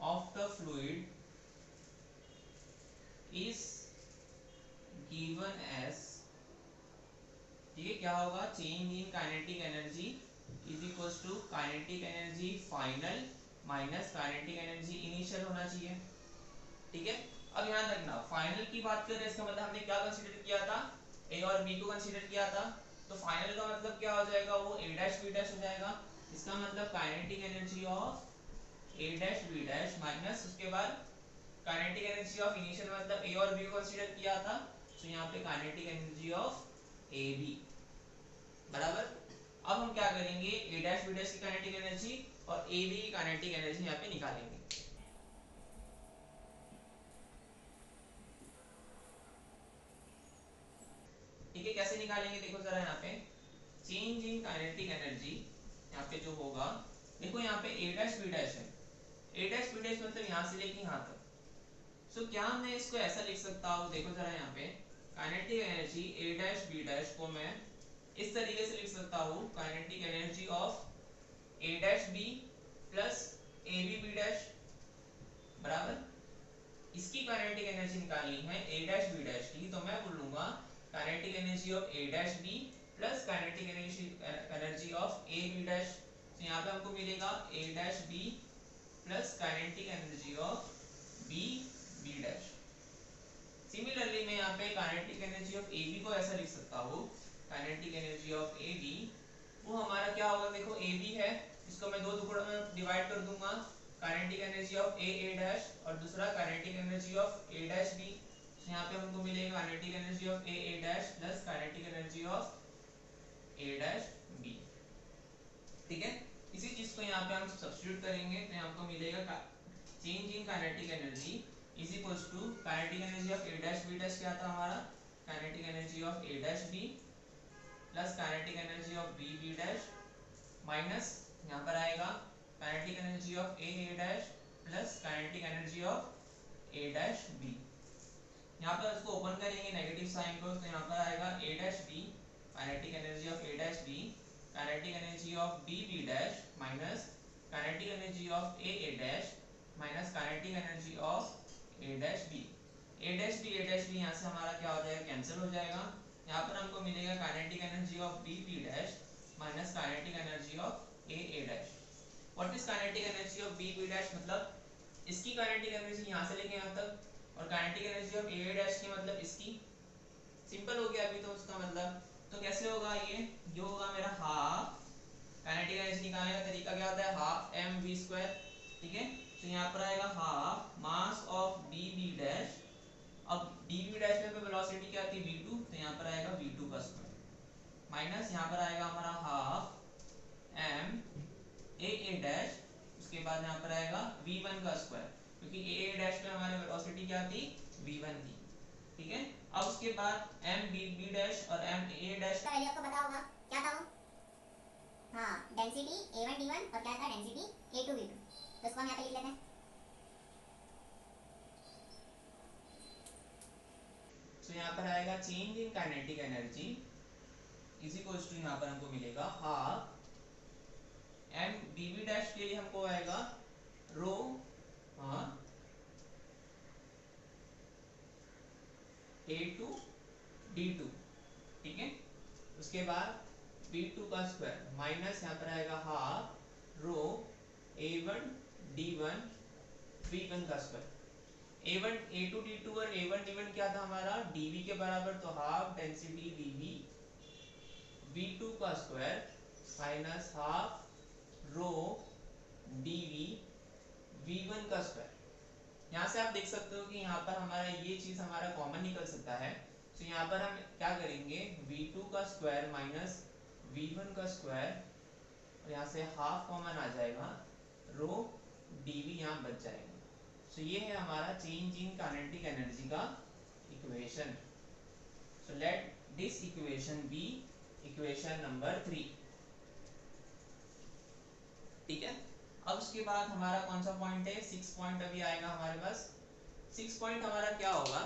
of the fluid is given as, ठीक है, क्या होगा, change in kinetic energy is equals to kinetic energy final minus kinetic energy initial होना चाहिए, ठीक है। अब ध्यान रखना, फाइनल की बात करें इसका मतलब हमने क्या कंसीडर किया था, ए और बी को कंसीडर किया था, तो फाइनल का मतलब क्या हो जाएगा, वो ए डैश बी डैश हो जाएगा। इसका मतलब kinetic energy of A dash B dash minus उसके बाद काइनेटिक एनर्जी ऑफ इनिशियल, मतलब ए और बी को कंसीडर किया था, तो यहाँ पे kinetic energy of A B बराबर। अब हम क्या करेंगे, ए डैश बी डैश की काइनेटिक एनर्जी और ए बी की काइनेटिक एनर्जी यहाँ पे निकालेंगे। ठीक है, कैसे निकालेंगे देखो जरा, यहाँ पे चेंज इन काइनेटिक एनर्जी यहाँ पे जो होगा, देखो यहाँ पे ए डैश बी डैश है, ए डैश बी डैश मतलब यहाँ से लेके यहाँ तक, सो क्या मैं इसको ऐसा लिख सकता हूँ, देखो जरा यहाँ पे kinetic energy A dash B dash को मैं इस तरीके से लिख सकता हूँ, kinetic energy of A dash B plus A B B dash बराबर, इसकी काइनेटिक एनर्जी निकालनी है ए डैश बी डैश की, तो मैं बोलूंगा kinetic energy of A dash B plus kinetic energy of A B dash, तो यहाँ पे हमको मिलेगा A dash B plus kinetic energy of B B dash. Similarly मैं यहाँ पे kinetic energy of A B को ऐसा लिख सकता हूँ, kinetic energy of A B, वो हमारा क्या होगा, देखो ए बी है, इसको मैं दो टुकड़ों में डिवाइड कर दूंगा, kinetic energy of A dash और दूसरा kinetic energy of A dash B, तो यहाँ पे हमको मिलेगा kinetic energy of A dash plus kinetic energy of A dash B, ठीक है। इसी चीज को यहाँ पे हम सब्स्टिट्यूट करेंगे, तो हमको मिलेगा change in kinetic energy is equals to kinetic energy of A dash B dash क्या था हमारा, kinetic energy of A dash B plus kinetic energy of B B dash minus यहाँ पर आएगा kinetic energy of A dash plus kinetic energy of A dash B. यहाँ पर इसको open करेंगे नेगेटिव साइन को, तो यहाँ पर आएगा A dash B, kinetic energy of A dash B, kinetic energy of B B dash minus kinetic energy of A dash minus kinetic energy of A dash B. A dash B यहाँ से हमारा क्या हो जाएगा, cancel हो जाएगा। यहाँ पर हमको मिलेगा kinetic energy of B B dash minus kinetic energy of A dash. What is kinetic energy of B B dash, मतलब इसकी काइनेटिक एनर्जी यहाँ से लेके यहाँ तक, और kinetic energy of A dash की मतलब इसकी, सिंपल हो गया अभी तो उसका मतलब। तो कैसे होगा ये होगा मेरा हाफ, काइनेटिक एनर्जी निकालने का तरीका क्या होता है, हाफ एम वी स्क्वायर, ठीक है। तो यहाँ पर आएगा half mass of D B dash, अब डी बी डैश में वेलोसिटी क्या थी v2, तो यहाँ पर आएगा v2 का स्क्वायर माइनस यहाँ पर आएगा हमारा हाफ एम ए डैश, उसके बाद यहाँ पर आएगा v1 का स्क्वायर, क्योंकि ए डैश में हमारी वेलोसिटी क्या थी, v1 थी, ठीक है। अब उसके बाद एम बी बी डैश और एम ए डैश का वैल्यू आपको पता होगा क्या था वो, हाँ डेंसिटी a1 d1 और क्या था डेंसिटी a2 v2, तो इसको हम यहाँ पे लिख लेते हैं। तो यहाँ पर आएगा change in kinetic energy is equals to, यहाँ पर हमको मिलेगा half M B B dash के लिए हमको आएगा रो, हाँ a2 d2, ठीक है। उसके बाद b2 का स्क्वायर माइनस यहाँ पर आएगा half rho a1 d1 v1 का स्क्वायर, a1 a2 d2 और a1 d1 क्या था हमारा dv के बराबर, तो हाफ डेंसिटी dv v2 का square minus half rho dv v1 का स्क्वायर। यहाँ से आप देख सकते हो कि यहाँ पर हमारा ये चीज हमारा कॉमन निकल सकता है, तो यहाँ पर हम क्या करेंगे v2 का स्क्वायर माइनस v1 का स्क्वायर, और यहाँ से हाफ कॉमन आ जाएगा, रो dv यहाँ बच जाएगा। तो ये है हमारा चेंज इन काइनेटिक एनर्जी का equation. So let this equation be equation number 3, ठीक है। अब उसके बाद हमारा कौन सा पॉइंट है, 6 पॉइंट अभी आएगा हमारे पास। 6 पॉइंट हमारा क्या होगा,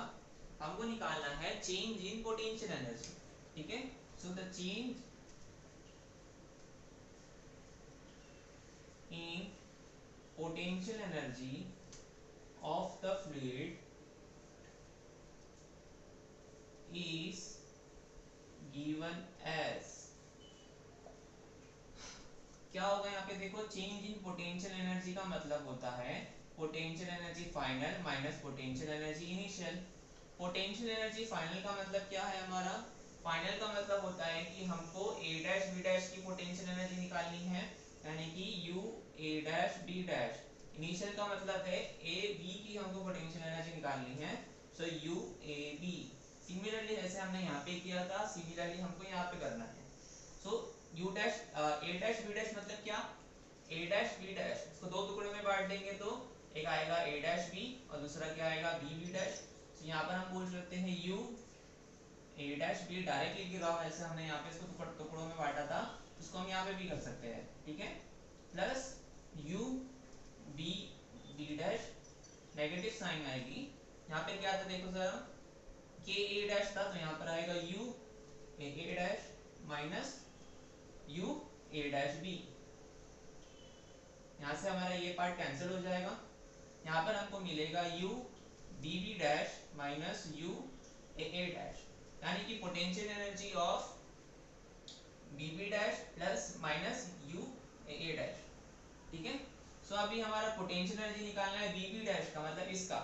हमको निकालना है चेंज इन पोटेंशियल एनर्जी, ठीक है। सो the change in potential energy of the fluid is given as, क्या होगा यहाँ पे देखो, चेंज इन पोटेंशियल एनर्जी का मतलब होता है potential energy final minus potential energy initial. Potential energy final का मतलब क्या है हमारा, फाइनल का मतलब होता है कि हमको a डैश b डैश की पोटेंशियल एनर्जी निकालनी है, यानी कि u a dash b dash. Initial का मतलब है a b की हमको पोटेंशियल एनर्जी निकालनी है, सो u a b। सिमिलरली जैसे हमने यहाँ पे किया था, सिमिलरली हमको यहाँ पे करना है। So U dash A dash B dash मतलब क्या, ए डैश बी डैश, इसको दो टुकड़ों में बांट देंगे तो एक आएगा ए डैश बी और दूसरा क्या आएगा बी बी डैश। तो यहाँ पर हम बोल सकते हैं U A dash B, directly लिख रहा हूँ ऐसे, हमने यहाँ पे इसको टुकड़ों में बांटा था, इसको हम यहाँ पे भी कर सकते हैं, ठीक है, plus U B D dash, negative sign आएगी, यहाँ पे क्या था देखो जरा, के ए डैश था तो यहाँ पर आएगा U A dash minus U A dash B. यहाँ से हमारा ये पार्ट कैंसिल हो जाएगा, यहाँ पर हमको मिलेगा U B B dash minus U A dash, यानी कि potential energy of B B dash plus minus U A dash, ठीक है। सो अभी हमारा पोटेंशियल एनर्जी निकालना है बी बी डैश का, मतलब इसका।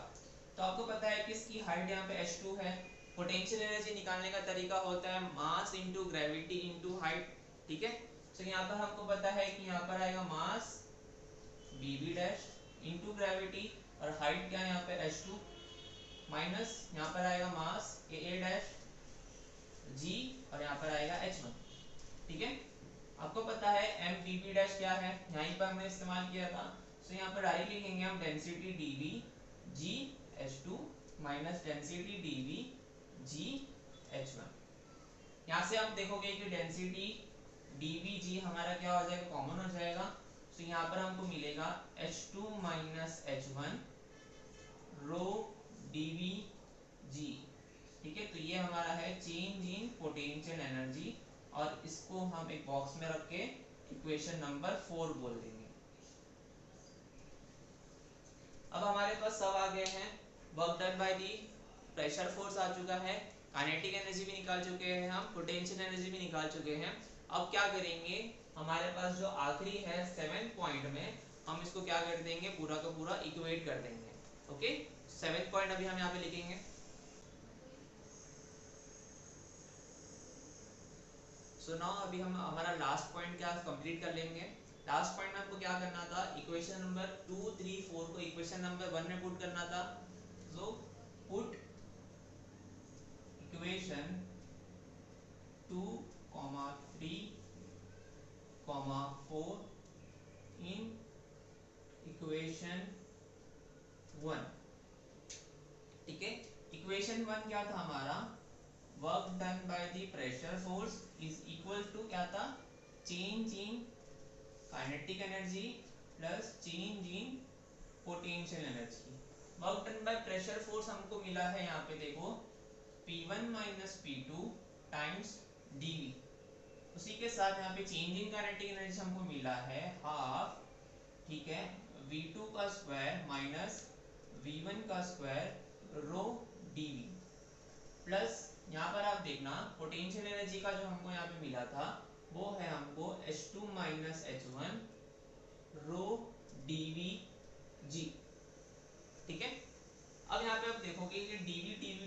तो आपको पता है कि इसकी हाइट यहाँ पे h2 है। पोटेंशियल एनर्जी निकालने का तरीका होता है mass into gravity into height, ठीक है। तो यहाँ पर हमको पता है कि यहाँ पर आएगा mass B B dash into gravity और हाइट क्या है यहाँ पे h2 माइनस यहाँ पर आएगा मास ए डैश g और यहाँ पर आएगा h1, ठीक है। आपको पता है m बी बी डैश क्या है, यहीं पर हमने इस्तेमाल किया था। तो यहाँ पर डायरेक्ट लिखेंगे हम density dv g h2 minus density dv g h1। यहाँ से आप देखोगे कि डेंसिटी dvg हमारा क्या हो जाएगा, कॉमन हो जाएगा। तो यहाँ पर हमको मिलेगा h2 माइनस h1 रो dvg, ठीक है। तो ये हमारा है चेंज इन पोटेंशियल एनर्जी, और इसको हम एक बॉक्स में रख के इक्वेशन नंबर 4 बोल देंगे। अब हमारे पास सब आ गए हैं, work done by the, pressure force आ चुका है, काइनेटिक एनर्जी भी निकाल चुके हैं हम, पोटेंशियल एनर्जी भी निकाल चुके हैं। अब क्या करेंगे, हमारे पास जो आखिरी है 7th पॉइंट में, हम इसको क्या कर देंगे, पूरा का पूरा इक्वेट कर देंगे। ओके, 7th पॉइंट अभी हम यहाँ पे लिखेंगे। सो नाउ अभी हम हमारा लास्ट पॉइंट क्या कंप्लीट कर लेंगे। लास्ट पॉइंट में हमको क्या करना था, इक्वेशन नंबर 2 3 4 को इक्वेशन नंबर 1 में पुट करना था। So put equation 2, 3, 4 in equation 1, ठीक है। इक्वेशन 1 क्या था हमारा, work done by the pressure force is equal to क्या था, change in kinetic energy plus change in potential energy. Work done by pressure force हमको मिला है यहाँ पे देखो P1 minus P2 times dV। उसी के साथ यहाँ पे चेंज इन काइनेटिक एनर्जी हमको मिला है हाफ, ठीक है, V2 का स्क्वायर माइनस V1 का स्क्वायर रो dV, प्लस यहाँ पर आप देखना पोटेंशियल एनर्जी का जो हमको यहाँ पे मिला था वो है हमको H2 माइनस H1 रो dVg, ठीक है। अब यहाँ पे आप देखोगे कि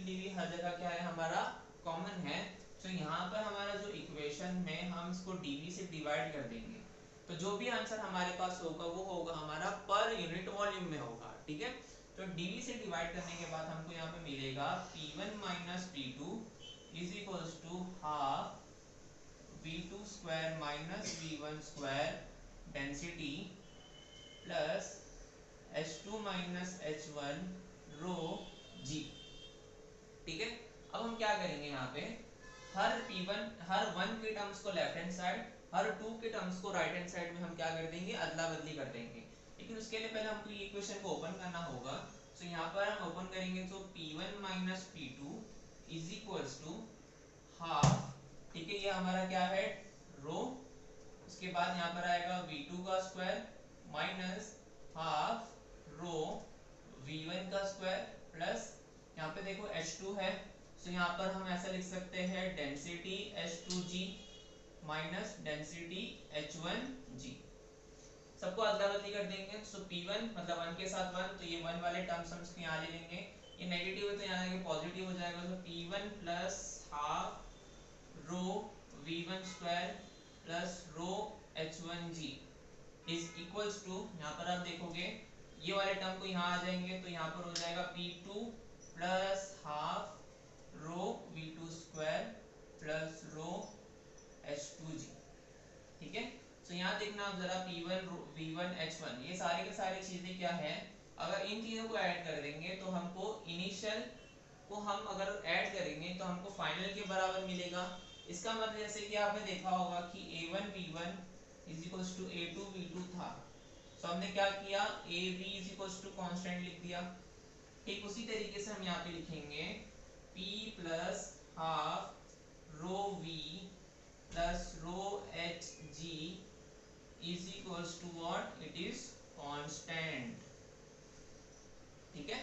dV हर जगह क्या है हमारा कॉमन है। तो यहाँ पर हमारा जो इक्वेशन में हम इसको dV से डिवाइड कर देंगे, तो जो भी आंसर हमारे पास होगा वो होगा हमारा पर यूनिट वॉल्यूम में होगा, ठीक है। तो dV से डिवाइड करने के बाद हमको यहाँ पे मिलेगा P1 minus P2 is equals to half V2 square minus V1 square density plus H2 minus H1 rho G, ठीक है। अब हम क्या करेंगे यहाँ पे, हर हर 1 के टर्म्स को लेफ्ट हैंड साइड, हर 2 के टर्म्स को राइट हैंड साइड में हम क्या कर देंगे, अदला बदली कर देंगे। लेकिन उसके लिए पहले हमको ये इक्वेशन को ओपन करना होगा। तो यहाँ पर हम ओपन करेंगे तो P1 minus P2 is equals to half, ठीक है, ये हमारा क्या है रो, उसके बाद यहाँ पर आएगा V2 का square minus half rho v1 का स्क्वायर प्लस यहाँ पे देखो h2 है, तो यहाँ पर हम ऐसा लिख सकते हैं density h2g minus density h1g। सबको अदला बदली कर देंगे, सो p1 मतलब 1 के साथ 1, तो ये 1 वाले टर्म्स हम इसको यहाँ ले लेंगे, ये नेगेटिव है तो यहाँ आगे पॉजिटिव हो जाएगा, तो p1 plus half rho v1 square plus rho h1g is equals to, यहाँ पर आप देखोगे ये वाले टर्म को यहाँ आ जाएंगे, तो यहाँ पर हो जाएगा p2 प्लस हाफ रो v2 स्क्वायर प्लस रो h2g। ठीक है, तो यहाँ देखना आप जरा p1 v1 h1 ये सारे के सारे चीजें क्या है, अगर इन चीजों को ऐड कर देंगे तो हमको इनिशियल को हम अगर ऐड करेंगे तो हमको फाइनल के बराबर मिलेगा। इसका मतलब जैसे कि आपने देखा होगा कि a1 v1 is equals to a2 v2 था, तो हमने क्या किया ab is equals to constant लिख दिया। ठीक उसी तरीके से हम यहाँ पे लिखेंगे p plus half rho v plus rho H G is equals to what, it is constant. ठीक है,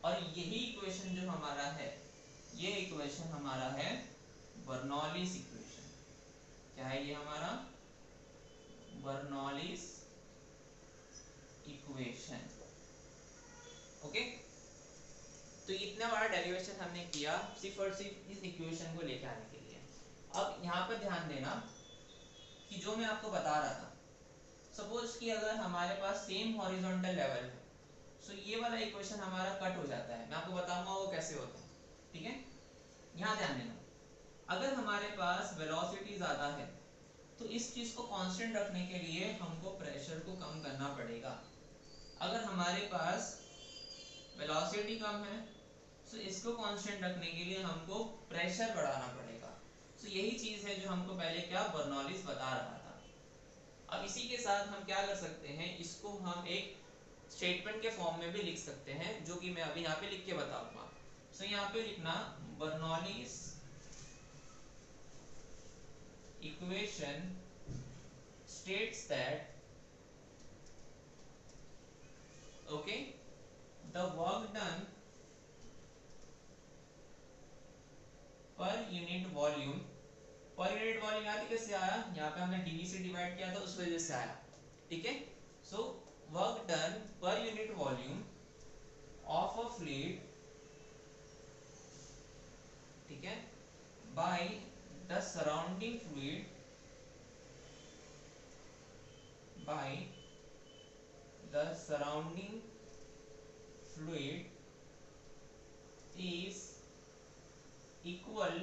और यही इक्वेशन जो हमारा है, ये इक्वेशन हमारा है बर्नौलीज इक्वेशन। क्या है ये हमारा बर्नौलीज इक्वेशन। ओके, तो इतना बड़ा डेरिवेशन हमने किया सिर्फ और सिर्फ इस इक्वेशन को लेकर आने के लिए। अब यहाँ पर ध्यान देना कि जो मैं आपको बता रहा था, सपोज कि अगर हमारे पास सेम हॉरिजॉन्टल लेवल है, सो ये वाला इक्वेशन हमारा कट हो जाता है, मैं आपको बताऊंगा वो कैसे होता है। ठीक है, यहाँ ध्यान देना, अगर हमारे पास वेलोसिटी ज़्यादा है तो इस चीज़ को कांस्टेंट रखने के लिए हमको प्रेशर को कम करना पड़ेगा। अगर हमारे पास वेलोसिटी कम है तो इसको कांस्टेंट रखने के लिए हमको प्रेशर बढ़ाना पड़ेगा। तो यही चीज़ है जो हमको पहले क्या बर्नौलीज बता रहा था। अब इसी के साथ हम क्या कर सकते हैं, इसको हम एक स्टेटमेंट के फॉर्म में भी लिख सकते हैं, जो कि मैं अभी यहाँ पे लिख के बताऊंगा। सो यहाँ पे लिखना Bernoulli's equation states that okay the work done per unit volume, पर यूनिट वॉल्यूम याद कैसे आया, यहाँ पे हमने dv से डिवाइड किया था उस वजह से आया। ठीक है, so work done per unit volume of a fluid, ठीक है, bye the surrounding fluid, by the surrounding fluid is equal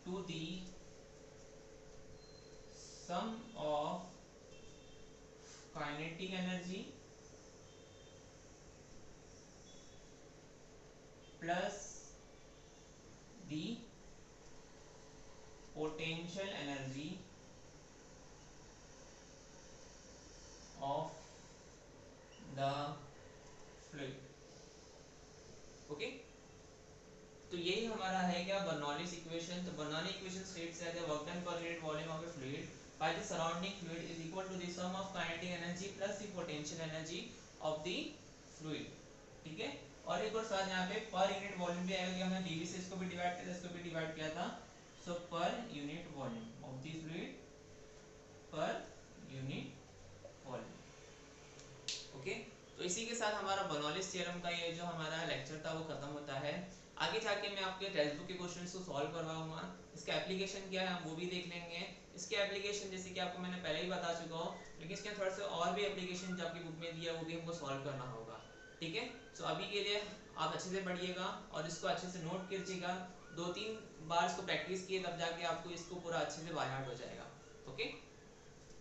to the sum of kinetic energy plus the potential energy of the fluid। Okay, तो यही हमारा है क्या Bernoulli's equation. तो Bernoulli equation states that the work done per unit volume of a fluid by the surrounding fluid is equal to the sum of kinetic energy plus the potential energy of the fluid. ठीक है, और एक और साथ यहाँ पे पर unit volume भी आएगा, हमने डीवी से इसको भी डिवाइड किया था, इसको भी डिवाइड किया था। So per unit volume of the fluid per unit volume. Okay, तो इसी के साथ हमारा बर्नौलीज थ्योरम का ये जो हमारा लेक्चर था वो खत्म होता है। आगे जाके मैं आपके टेक्स्ट बुक के क्वेश्चंस को सॉल्व करवाऊंगा, इसका एप्लीकेशन क्या है हम वो भी देख लेंगे। इसके एप्लीकेशन जैसे कि आपको मैंने पहले ही बता चुका हूँ, लेकिन इसके थोड़ा से और भी एप्लीकेशन जो आपकी बुक में दिया है वो भी हमको सॉल्व करना होगा। ठीक है, सो अभी के लिए आप अच्छे से पढ़िएगा और इसको अच्छे से नोट कीजिएगा, 2-3 बार इसको प्रैक्टिस किए तब जाके आपको इसको पूरा अच्छे से बाय हार्ट हो जाएगा। ओके।